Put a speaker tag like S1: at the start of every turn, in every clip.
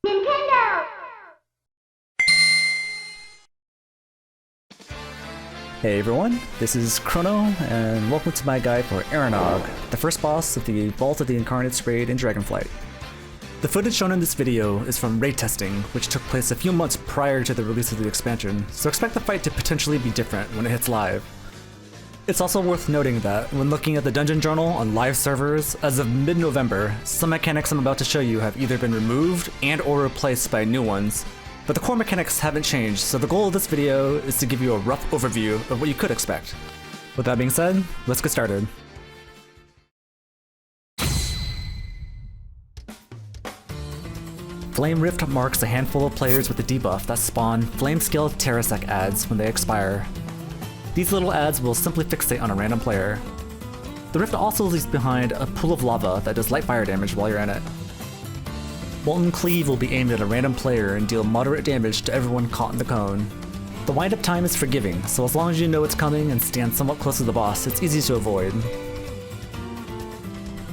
S1: Nintendo!
S2: Hey everyone, this is Chrono, and welcome to my guide for Eranog, the first boss of the Vault of the Incarnates raid in Dragonflight. The footage shown in this video is from raid testing, which took place a few months prior to the release of the expansion, so expect the fight to potentially be different when it hits live. It's also worth noting that, when looking at the dungeon journal on live servers, as of mid-November, some mechanics I'm about to show you have either been removed and or replaced by new ones, but the core mechanics haven't changed, so the goal of this video is to give you a rough overview of what you could expect. With that being said, let's get started. Flame Rift marks a handful of players with a debuff that spawn Flame Scale Terrasec ads when they expire. These little ads will simply fixate on a random player. The Rift also leaves behind a pool of lava that does light fire damage while you're in it. Molten Cleave will be aimed at a random player and deal moderate damage to everyone caught in the cone. The wind-up time is forgiving, so as long as you know it's coming and stand somewhat close to the boss, it's easy to avoid.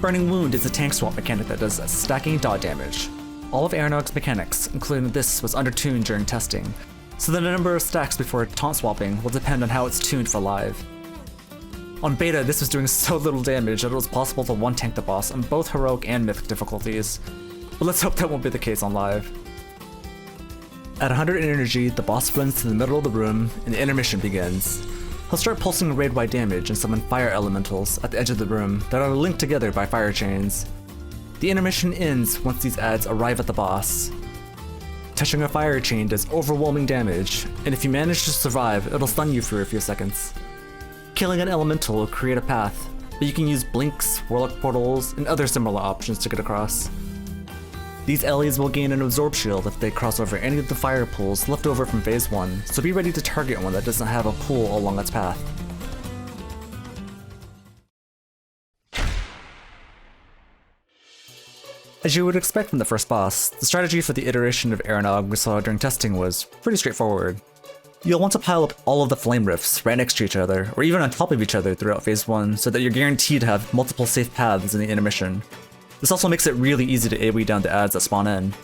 S2: Burning Wound is a tank swap mechanic that does stacking dot damage. All of Eranog's mechanics, including this, was undertuned during testing, so the number of stacks before taunt swapping will depend on how it's tuned for live. On beta, this was doing so little damage that it was possible to one-tank the boss on both heroic and mythic difficulties, but let's hope that won't be the case on live. At 100 energy, the boss runs to the middle of the room and the intermission begins. He'll start pulsing raid-wide damage and summon fire elementals at the edge of the room that are linked together by fire chains. The intermission ends once these ads arrive at the boss. Touching a fire chain does overwhelming damage, and if you manage to survive, it'll stun you for a few seconds. Killing an elemental will create a path, but you can use blinks, warlock portals, and other similar options to get across. These Ellies will gain an absorb shield if they cross over any of the fire pools left over from phase 1, so be ready to target one that doesn't have a pool along its path. As you would expect from the first boss, the strategy for the iteration of Eranog we saw during testing was pretty straightforward. You'll want to pile up all of the flame rifts right next to each other, or even on top of each other throughout phase 1, so that you're guaranteed to have multiple safe paths in the intermission. This also makes it really easy to AoE down the ads that spawn in.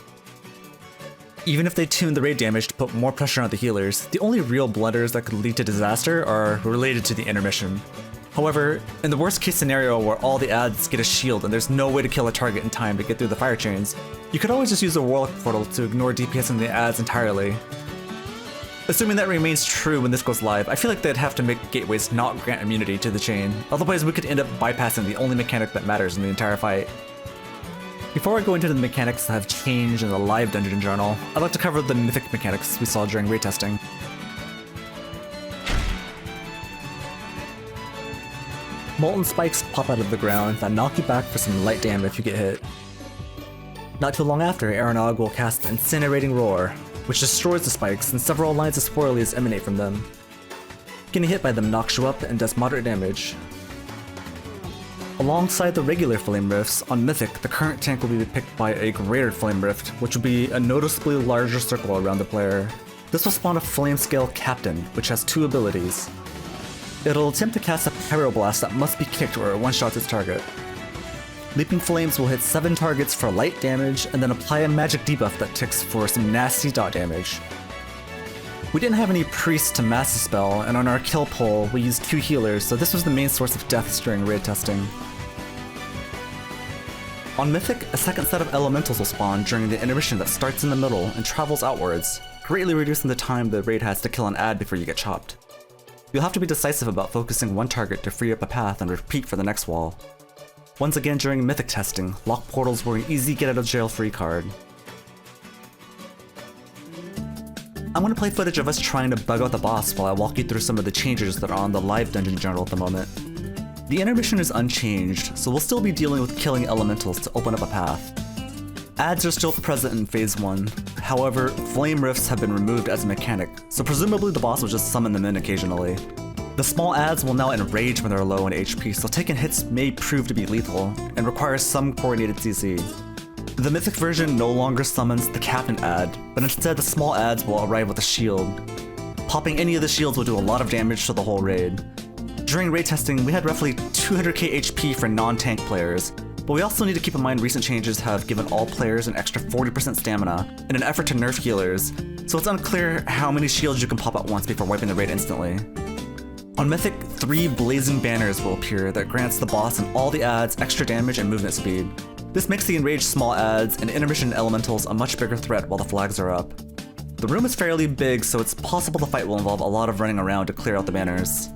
S2: Even if they tune the raid damage to put more pressure on the healers, the only real blunders that could lead to disaster are related to the intermission. However, in the worst case scenario where all the ads get a shield and there's no way to kill a target in time to get through the fire chains, you could always just use a warlock portal to ignore DPSing the ads entirely. Assuming that remains true when this goes live, I feel like they'd have to make gateways not grant immunity to the chain, otherwise we could end up bypassing the only mechanic that matters in the entire fight. Before I go into the mechanics that have changed in the live dungeon journal, I'd like to cover the mythic mechanics we saw during raid testing. Molten spikes pop out of the ground that knock you back for some light damage if you get hit. Not too long after, Eranog will cast Incinerating Roar, which destroys the spikes and several lines of swirlies emanate from them. Getting hit by them knocks you up and does moderate damage. Alongside the regular Flame Rifts, on Mythic, the current tank will be picked by a greater Flame Rift, which will be a noticeably larger circle around the player. This will spawn a Flame Scale Captain, which has 2 abilities. It'll attempt to cast a Pyroblast that must be kicked or it one-shots its target. Leaping Flames will hit 7 targets for light damage, and then apply a magic debuff that ticks for some nasty dot damage. We didn't have any priests to mass the spell, and on our kill pool, we used 2 healers, so this was the main source of deaths during raid testing. On Mythic, a second set of elementals will spawn during the intermission that starts in the middle and travels outwards, greatly reducing the time the raid has to kill an ad before you get chopped. You'll have to be decisive about focusing one target to free up a path and repeat for the next wall. Once again during Mythic testing, lock portals were an easy get-out-of-jail-free card. I'm going to play footage of us trying to bug out the boss while I walk you through some of the changes that are on the live dungeon journal at the moment. The intermission is unchanged, so we'll still be dealing with killing elementals to open up a path. Ads are still present in phase 1, however, flame rifts have been removed as a mechanic, so presumably the boss will just summon them in occasionally. The small ads will now enrage when they're low in HP, so taking hits may prove to be lethal, and require some coordinated CC. The Mythic version no longer summons the Captain ad, but instead the small ads will arrive with a shield. Popping any of the shields will do a lot of damage to the whole raid. During raid testing, we had roughly 200k HP for non-tank players, But we also need to keep in mind recent changes have given all players an extra 40% stamina in an effort to nerf healers, so it's unclear how many shields you can pop at once before wiping the raid instantly. On Mythic, 3 blazing banners will appear that grants the boss and all the adds extra damage and movement speed. This makes the enraged small adds and intermission elementals a much bigger threat while the flags are up. The room is fairly big, so it's possible the fight will involve a lot of running around to clear out the banners.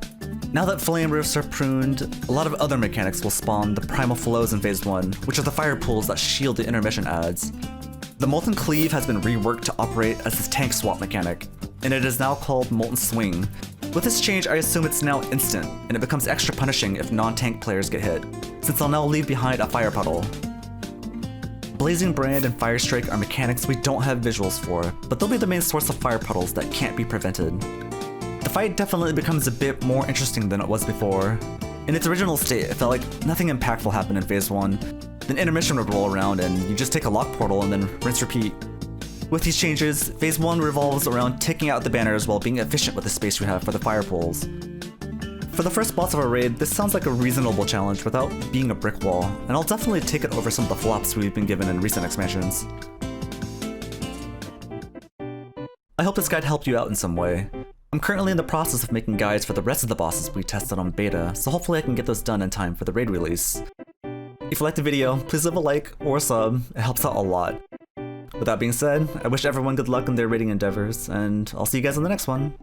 S2: Now that flame roofs are pruned, a lot of other mechanics will spawn the primal flows in Phase 1, which are the fire pools that shield the intermission adds. The Molten Cleave has been reworked to operate as this tank swap mechanic, and it is now called Molten Swing. With this change, I assume it's now instant, and it becomes extra punishing if non-tank players get hit, since they'll now leave behind a fire puddle. Blazing Brand and Fire Strike are mechanics we don't have visuals for, but they'll be the main source of fire puddles that can't be prevented. The fight definitely becomes a bit more interesting than it was before. In its original state, it felt like nothing impactful happened in Phase 1, then intermission would roll around and you just take a lock portal and then rinse repeat. With these changes, Phase 1 revolves around taking out the banners while being efficient with the space we have for the fire pools. For the first boss of our raid, this sounds like a reasonable challenge without being a brick wall, and I'll definitely take it over some of the flops we've been given in recent expansions. I hope this guide helped you out in some way. I'm currently in the process of making guides for the rest of the bosses we tested on beta, so hopefully I can get those done in time for the raid release. If you liked the video, please leave a like or a sub, it helps out a lot. With that being said, I wish everyone good luck in their raiding endeavors, and I'll see you guys in the next one.